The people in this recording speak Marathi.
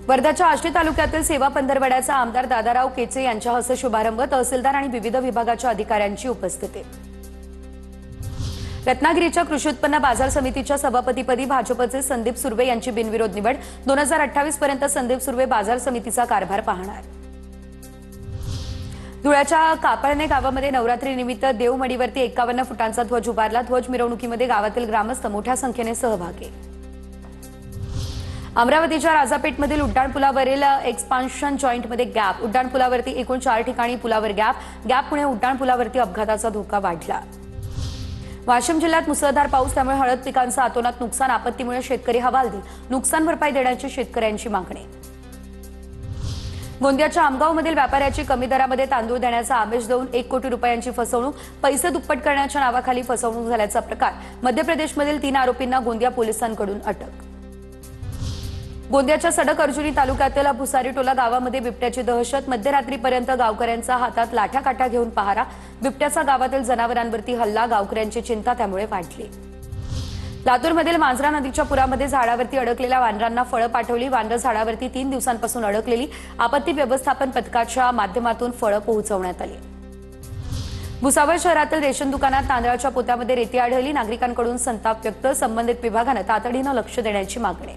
वर्ध्याच्या आष्टी तालुक्यातील सेवा पंधरवड्याचा आमदार दादाराव केचे यांच्या हस्ते शुभारंभ, तहसीलदार आणि विविध विभागाच्या अधिकाऱ्यांची उपस्थिती। रत्नागिरीच्या कृषी उत्पन्न बाजार समितीच्या सभापतीपदी भाजपचे संदीप सुर्वे यांची बिनविरोध निवड। 2028 पर्यंत संदीप सुर्वे बाजार समितीचा कारभार पाहणार। धुळ्याच्या कापळणे गावामध्ये नवरात्रीनिमित्त देवमडीवरती 51 फुटांचा ध्वज उभारला। ध्वज मिरवणुकीमध्ये गावातील ग्रामस्थ मोठ्या संख्येने सहभागी। अमरावतीच्या राजापेठमधील उड्डाणपुलावरील एक्सपान्शन जॉईंटमध्ये गॅप। उड्डाणपुलावरती एकूण 4 ठिकाणी पुलावर गॅपमुळे उड्डाणपुलावरती अपघाताचा धोका वाढला। वाशिम जिल्ह्यात मुसळधार पाऊस, त्यामुळे हळद पिकांचं अतोनात नुकसान। आपत्तीमुळे शेतकरी हवालदिल, नुकसान भरपाई देण्याची शेतकऱ्यांची मागणी। गोंदियाच्या आमगावमधील व्यापाऱ्याची कमी दरामध्ये तांदूळ देण्याचा आमिष देऊन 1 कोटी रुपयांची फसवणूक, पैसे दुप्पट करण्याच्या नावाखाली फसवणूक झाल्याचा प्रकार। मध्य प्रदेशमधील 3 आरोपींना गोंदिया पोलिसांकडून अटक। गोंदियाच्या सडक अर्जुनी तालुक्यातील भुसारीटोला गावामध्ये बिबट्याची दहशत। मध्यरात्रीपर्यंत गावकऱ्यांचा हातात लाठ्या-काठ्या घेऊन पहारा। बिबट्याचा गावातील जनावरांवरती हल्ला, गावकऱ्यांची चिंता त्यामुळे वाढली। लातूरमधील मांजरा नदीच्या पुरामध्ये झाडावरती अडकलेल्या वानरांना फळं पाठवली। वानरं झाडावरती 3 दिवसांपासून अडकलेली। आपत्ती व्यवस्थापन पथकाच्या माध्यमातून फळं पोहोचवण्यात आली। भुसावळ शहरातील रेशन दुकानात तांदळाच्या पोत्यामध्ये रेती आढळली। नागरिकांकडून संताप व्यक्त, संबंधित विभागाने तातडीने लक्ष देण्याची मागणी।